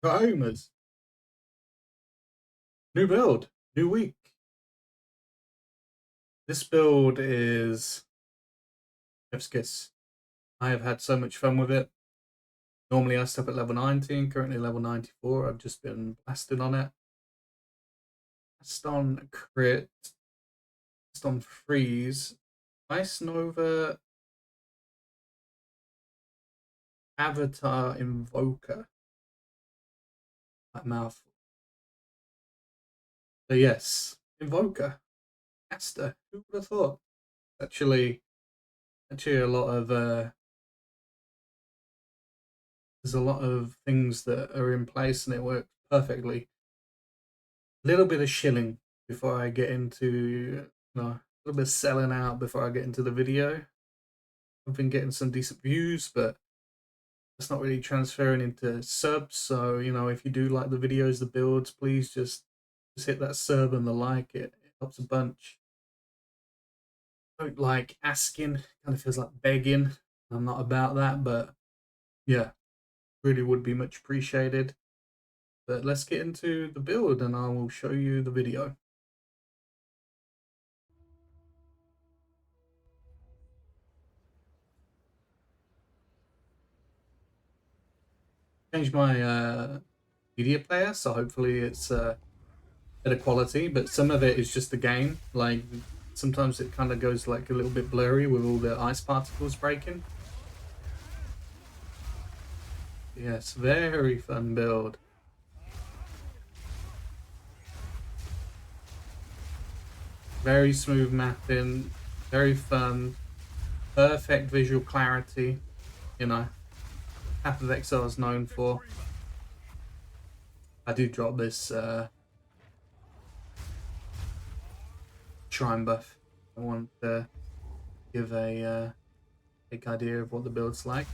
Homers. New build, new week. This build is chef's kiss. I have had so much fun with it. Normally I stop at level 19, currently level 94. I've just been blasted on it. Blasted on crit, blasted on freeze, Ice Nova, Avatar Invoker. That mouthful. So yes, Invoker Caster. Who would have thought? Actually a lot of there's a lot of things that are in place and it works perfectly. A little bit of shilling before I get into a little bit of selling out before I get into the video. I've been getting some decent views, but it's not really transferring into subs. So if you do like the videos, the builds, please just hit that sub and the like. It helps a bunch. I don't like asking, kind of feels like begging. I'm not about that, but yeah, really would be much appreciated. But let's get into the build and I will show you the video. Changed my media player, so hopefully it's better quality, but some of it is just the game. Like sometimes it kind of goes like a little bit blurry with all the ice particles breaking. Yes, very fun build. Very smooth mapping, very fun, perfect visual clarity, Path of Exile is known for. I do drop this shrine buff. I want to give a big idea of what the build's like.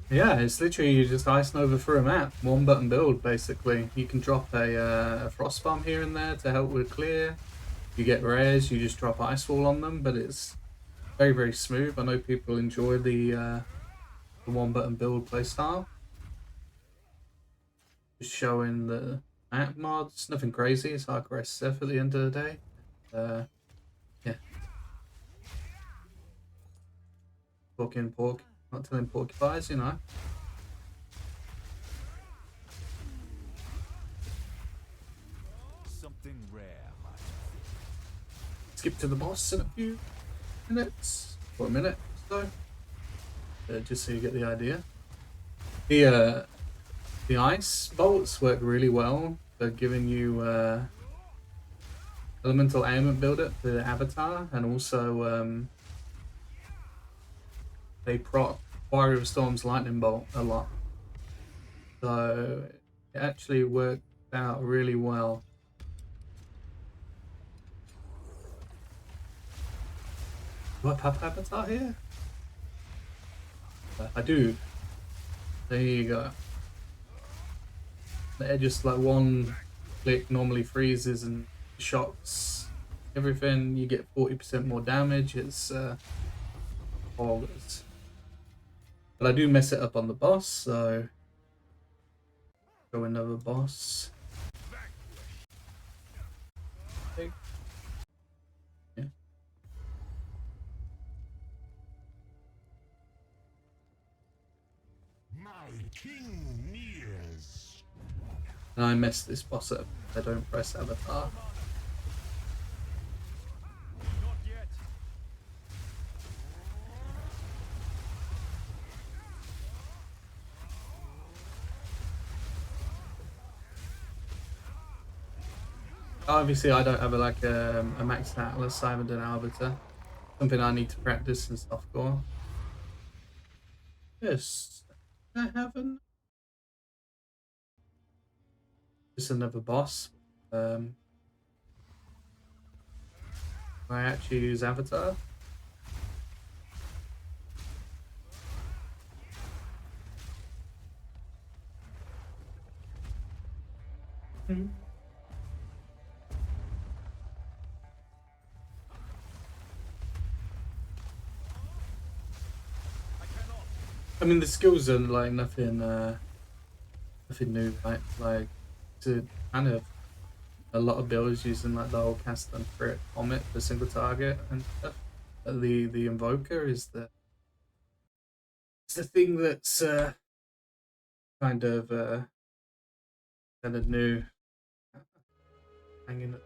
Yeah, it's literally you just Ice Nova through a map. One button build, basically. You can drop a Frost Bomb here and there to help with clear. You get rares, you just drop Ice Wall on them, but it's very, very smooth. I know people enjoy the one button build playstyle. Just showing the map mods, nothing crazy. It's hardcore SSF at the end of the day. Yeah. Talking pork, not telling porcupines, Something rare. Skip to the boss in a few minutes, or a minute or so, just so you get the idea. The ice bolts work really well for giving you elemental ailment buildup for the avatar, and also they proc Warrior of Storm's lightning bolt a lot, so it actually worked out really well. Do I pop avatar here? I do. There you go. They're just like one click normally freezes and shocks everything. You get 40% more damage. It's boggers. But I do mess it up on the boss, so go another boss. Yeah. My king nears. And I mess this boss up. I don't press avatar. Not yet. Obviously, I don't have a max Atlas. I haven't done Arbiter. Something I need to practice and stuff for. Yes, I haven't. Just another boss. I actually use Avatar. Mhm. I cannot. I mean, the skills are like nothing new, right? Like to kind of a lot of builds using like the whole cast and crit comet for single target and stuff. But the invoker is the thing that's kind of uh kind of new. Hanging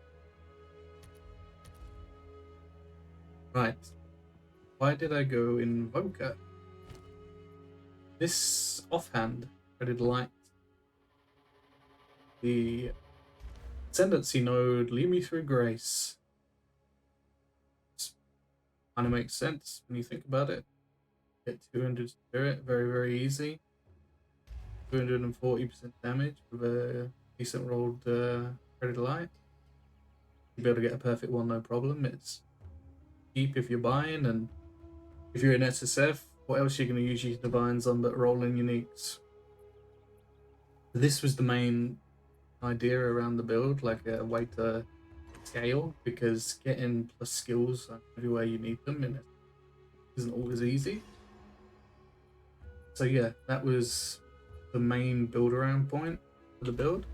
right. Why did I go invoker? This offhand, I did like the ascendancy node. Lead me through grace. Kind of makes sense when you think about it. Get 200 spirit, very easy. 240% damage with a decent rolled credit light. You'll be able to get a perfect one, no problem. It's cheap if you're buying, and if you're in SSF, what else are you going to use your divines on but rolling uniques? This was the main idea around the build, like a way to scale, because getting plus skills everywhere you need them and it isn't always easy. So yeah, that was the main build around point for the build.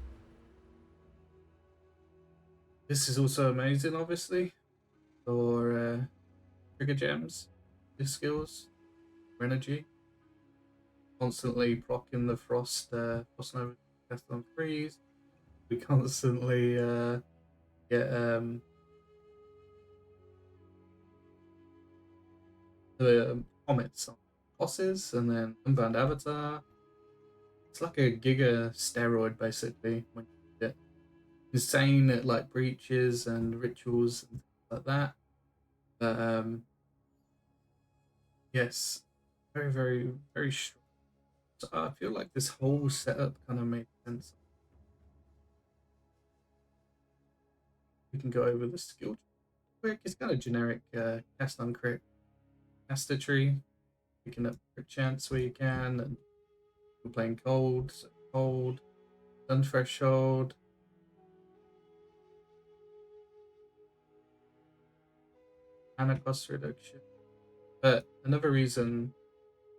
This is also amazing, obviously, for trigger gems, your skills, for energy. Constantly procking the frost nova cast on freeze. We constantly get the comets on bosses, and then Unbound Avatar. It's like a giga steroid, basically, when you get insane at like breaches and rituals and things like that. But yes, very strong. So I feel like this whole setup kind of made sense. We can go over the skill tree quick. It's kind of generic cast on crit caster tree, picking up crit chance where you can, and we're playing cold, so cold, sun threshold. Mana cost reduction. But another reason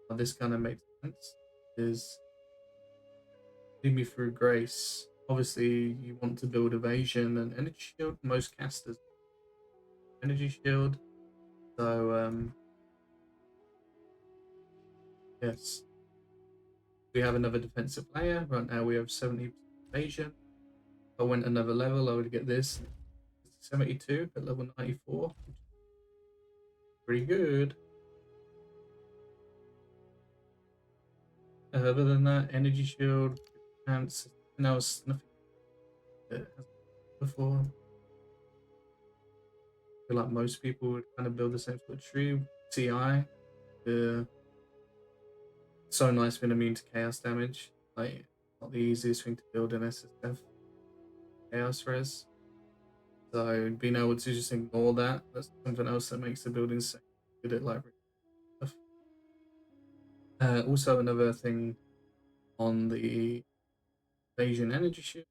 why this kind of makes sense is lead me through grace. Obviously, you want to build evasion and energy shield. Most casters energy shield. So yes, we have another defensive player. Right now we have 70% evasion. If I went another level, I would get this 72 at level 94. Pretty good. Other than that, energy shield, chance. Now it's nothing that has before. I feel like most people would kind of build the same sort of tree. CI, the so nice being immune to chaos damage. Like, not the easiest thing to build in SSF chaos res. So being able to just ignore that, that's something else that makes the building so good at like stuff. Also another thing on the Asian energy shield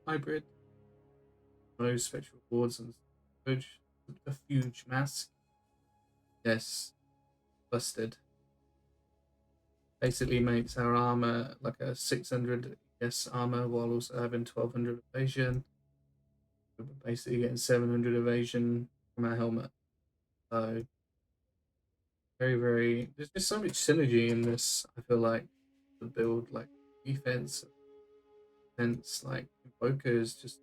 hybrid, no spectral boards and a huge mask. Yes, busted. Basically makes our armor like a 600 ES armor while also having 1200 evasion. We're basically getting 700 evasion from our helmet. So there's just so much synergy in this. I feel like the build, like defense, defense, like Invoker is just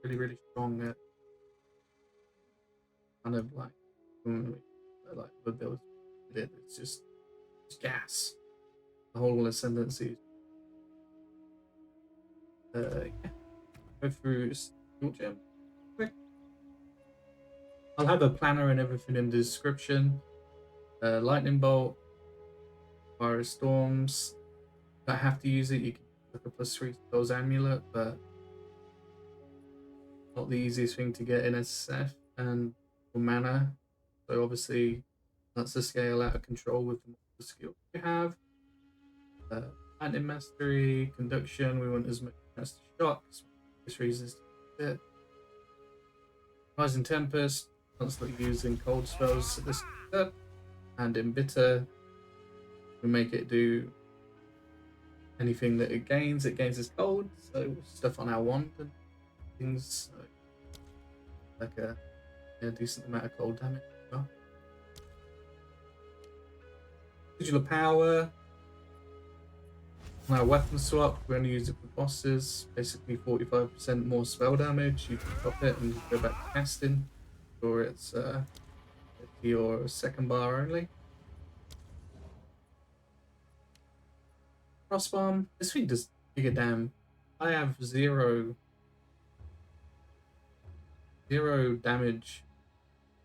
really strong at kind of like like the build. It's just gas. The whole ascendancy. Yeah, go through skill gem quick. I'll have a planner and everything in the description. Lightning bolt, fire storms. If I have to use it, you can look a +3 spells amulet, but not the easiest thing to get in SSF and for mana. So obviously that's a scale out of control with the skills you have. Lightning Mastery, Conduction, we want as much as to shocks. This resist it. Rising Tempest, constantly using cold spells at this step. And in Bitter, we make it do anything that it gains as cold. So stuff on our wand and things like a decent amount of cold damage as well. Sigil of Power. On our weapon swap, we only use it for bosses. Basically 45% more spell damage. You can drop it and go back to casting. Or it's your second bar only. Crossbomb. This thing does bigger damn. I have zero damage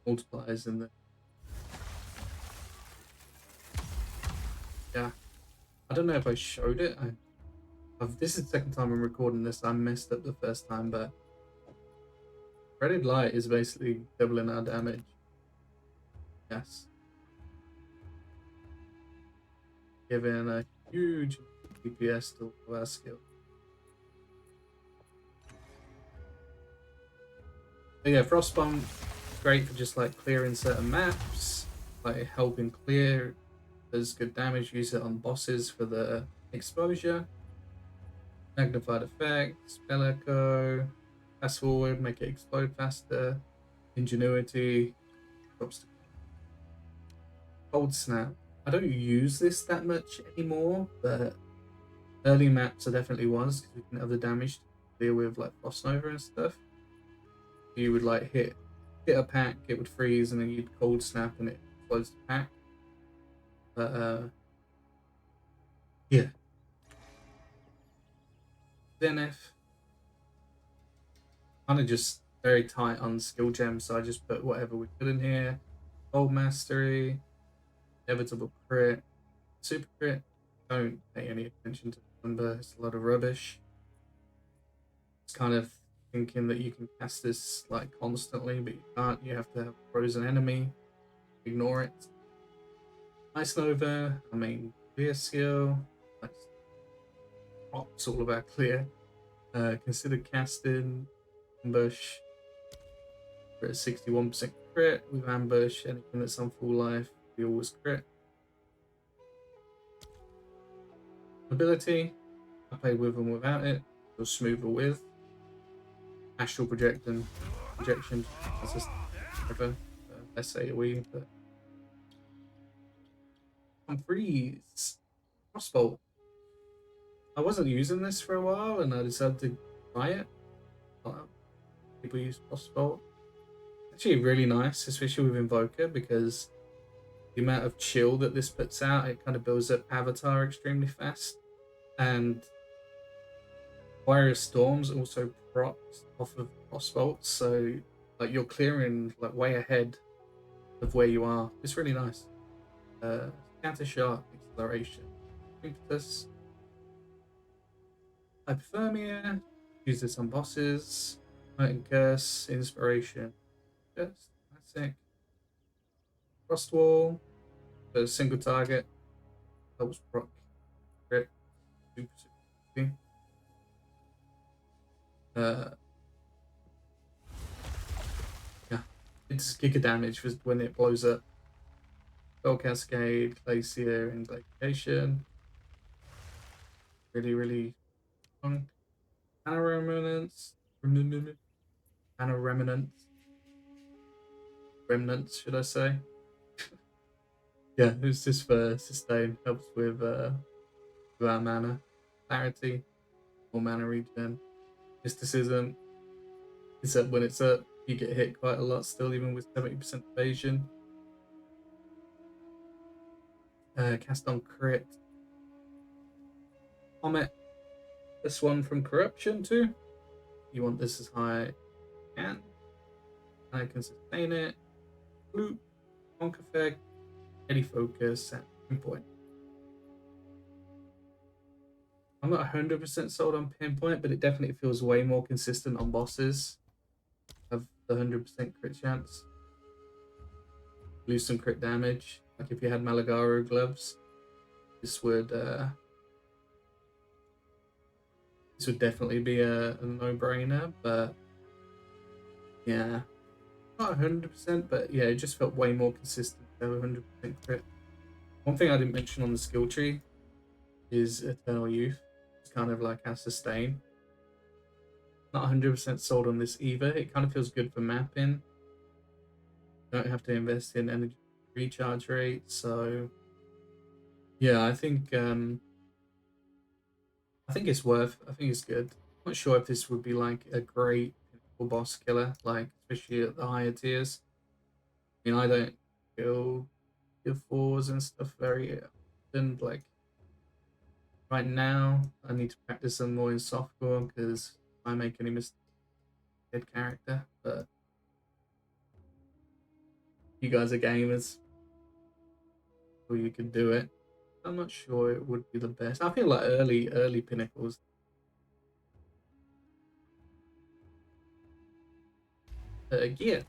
multipliers in the. Yeah. I don't know if I showed it. This is the second time I'm recording this. I messed up the first time, but Threaded Light is basically doubling our damage. Yes. Giving a huge DPS to all our skill. But yeah, Frostbomb is great for just like clearing certain maps, like helping clear. Does good damage. Use it on bosses for the exposure. Magnified effect, spell echo, fast forward, make it explode faster. Ingenuity, drops to cold snap. I don't use this that much anymore, but early maps I definitely was because we can have the damage to deal with like Frost Nova and stuff. You would like hit a pack, it would freeze, and then you'd cold snap and it explodes the pack. But yeah. Zenith. Kind of just very tight on skill gems, so I just put whatever we could in here. Old Mastery, Inevitable Crit, Super Crit. Don't pay any attention to the number, it's a lot of rubbish. It's kind of thinking that you can cast this like constantly, but you can't. You have to have a frozen enemy. Ignore it. Ice Nova, I mean, clear skill. It's all about clear. Consider casting, ambush. For a 61% crit with ambush, anything that's on full life, we always crit. Ability, I play with and without it, or smoother with. Astral projection, that's just whatever. Let's say we, but freeze. Crossbow. I wasn't using this for a while and I decided to try it. People use crossbow. Actually, really nice, especially with Invoker, because the amount of chill that this puts out, it kind of builds up Avatar extremely fast. And Warrior Storms also procs off of crossbolts, so like you're clearing like way ahead of where you are. It's really nice. Counter shot, acceleration, impetus, hypothermia. Use this on bosses. Fighting curse, inspiration, just classic. Frost wall, a single target, helps proc crit, super. Yeah, it's giga damage when it blows up. Spell Cascade, Glacier, and Glaciation. Really, really strong. Mana Remnants. Mana Remnants. Remnants, should I say? Yeah, it's just for sustain. Helps with our mana. Clarity, more mana regen. Mysticism. It's up when it's up. You get hit quite a lot still, even with 70% evasion. Cast on crit. Comet. This one from Corruption too. You want this as high as you can. I can sustain it. Loop. Bonk effect. Steady focus at pinpoint. I'm not 100% sold on pinpoint, but it definitely feels way more consistent on bosses. Of the 100% crit chance. Lose some crit damage. Like if you had Malagaro gloves, this would this would definitely be a no-brainer, but yeah, not 100%, but yeah, it just felt way more consistent to have 100% crit. One thing I didn't mention on the skill tree is Eternal Youth. It's kind of like our sustain. Not 100% sold on this either. It kind of feels good for mapping. Don't have to invest in energy recharge rate, so yeah, I think it's worth. I think it's good. Not sure if this would be like a great pinnacle boss killer, like especially at the higher tiers. I mean, I don't kill tier fours and stuff very often. Like right now, I need to practice some more in softcore because if I make any mistake, dead character. But you guys are gamers, or you could do it. I'm not sure it would be the best. I feel like early pinnacles. Gear.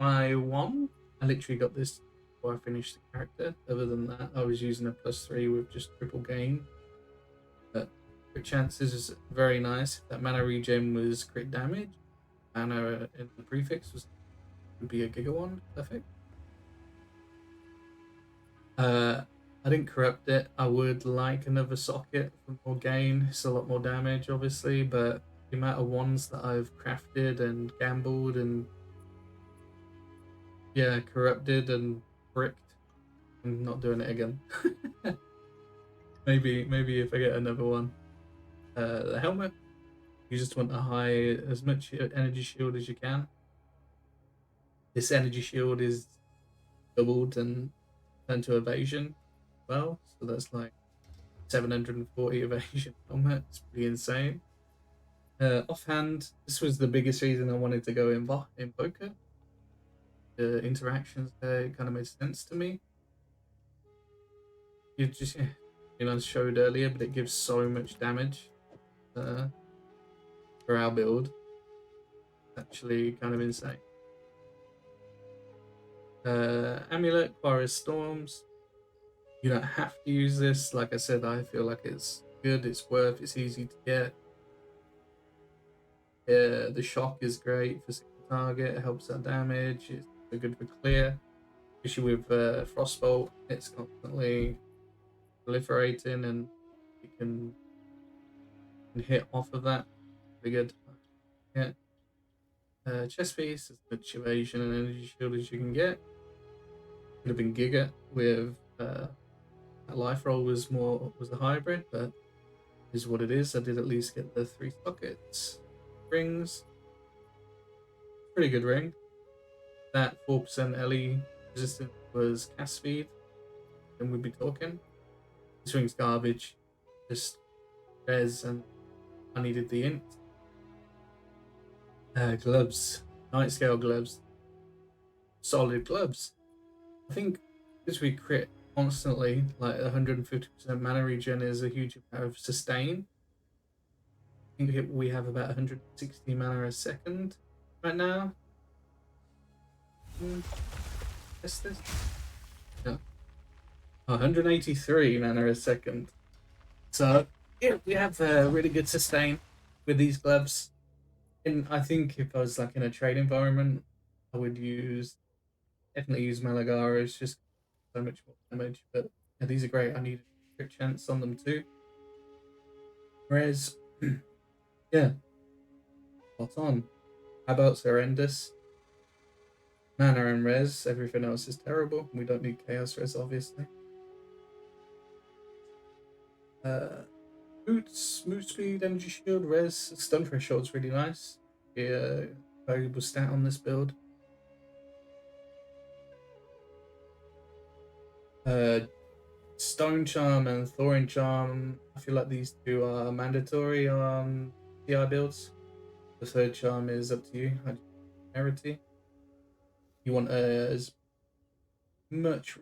My one, I literally got this before I finished the character. Other than that, I was using a +3 with just triple gain. But crit chances is very nice. If that mana regen was crit damage, mana in the prefix would be a Giga Wand. Perfect. I didn't corrupt it. I would like another socket for more gain. It's a lot more damage, obviously, but the amount of wands that I've crafted and gambled and yeah, corrupted and bricked, I'm not doing it again. Maybe if I get another one. The helmet, you just want a high as much energy shield as you can. This energy shield is doubled and turned to evasion. Well, so that's like 740 evasion helmet. It's pretty insane. Offhand, this was the biggest reason I wanted to go Invoker. The interactions there kind of made sense to me. You just, showed earlier, but it gives so much damage uh, for our build. Actually, kind of insane. Amulet, Chorus Storms. You don't have to use this. Like I said, I feel like it's good, it's worth, it's easy to get. The shock is great for single target, it helps out damage, it's good for clear. Especially with Frostbolt, it's constantly proliferating and you can hit off of that. Pretty good. Yeah. Chest piece, as much evasion and energy shield as you can get. Could have been Giga with life roll was a hybrid, but is what it is. I did at least get the 3 sockets. Rings, pretty good ring. That 4% LE resistance was cast speed, then we'd be talking. This ring's garbage. Just res, and I needed the int. Gloves, night scale gloves, solid gloves. I think because we crit constantly, like 150% mana regen is a huge amount of sustain. I think we have about 160 mana a second right now. Test this. Yeah. 183 mana a second. So yeah, we have a really good sustain with these gloves. And I think if I was like in a trade environment, I would definitely use Malagara. It's just so much more damage. But yeah, these are great. I need a crit chance on them too. Res, yeah, spot on. How about horrendous? Mana and res, everything else is terrible. We don't need chaos res, obviously. Boots, move speed, energy shield, res, stun threshold's really nice. Yeah, valuable stat on this build. Stone Charm and Thorin Charm, I feel like these two are mandatory on TI builds. The third charm is up to you. Rarity. You want as much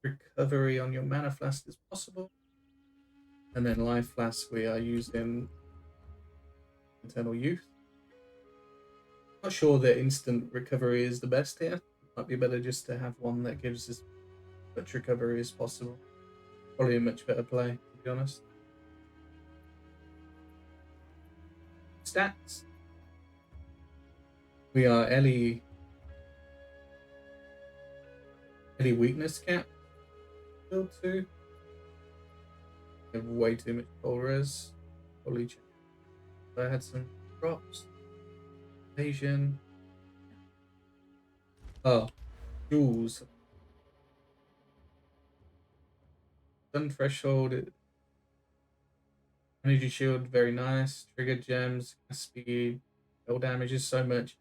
recovery on your mana flask as possible. And then life flask, we are using Eternal Youth. Not sure that instant recovery is the best here. It might be better just to have one that gives as much recovery as possible. Probably a much better play, to be honest. stats. We are Ellie weakness cap build 2. We have way too much full res. Holy shit. I had some drops. Evasion. Oh, jewels. Stun threshold. Energy shield, very nice. Trigger gems, cast speed. Spell damage is so much.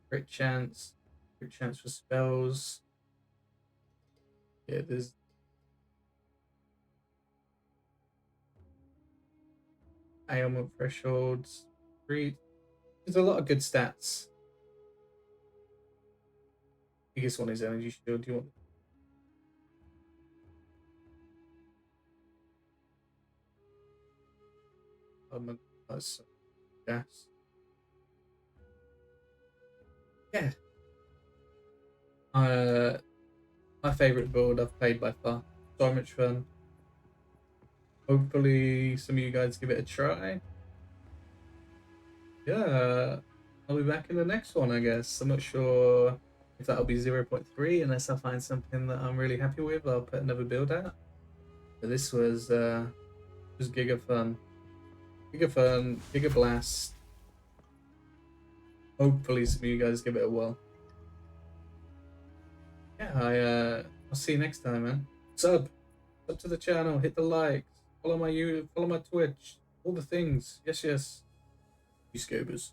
Crit chance. Crit chance for spells. Yeah, there's ailment thresholds. There's a lot of good stats. Biggest one is energy shield. Do you want? That's gas. Yeah. My favorite build I've played by far. So much fun. Hopefully, some of you guys give it a try. Yeah, I'll be back in the next one, I guess. I'm not sure if that'll be 0.3 unless I find something that I'm really happy with. I'll put another build out. But this was giga fun. Giga fun, giga blast. Hopefully some of you guys give it a whirl. Yeah, I'll see you next time, man. Sub to the channel, hit the likes, follow my YouTube, follow my Twitch, all the things. Yes, yes. You scobers.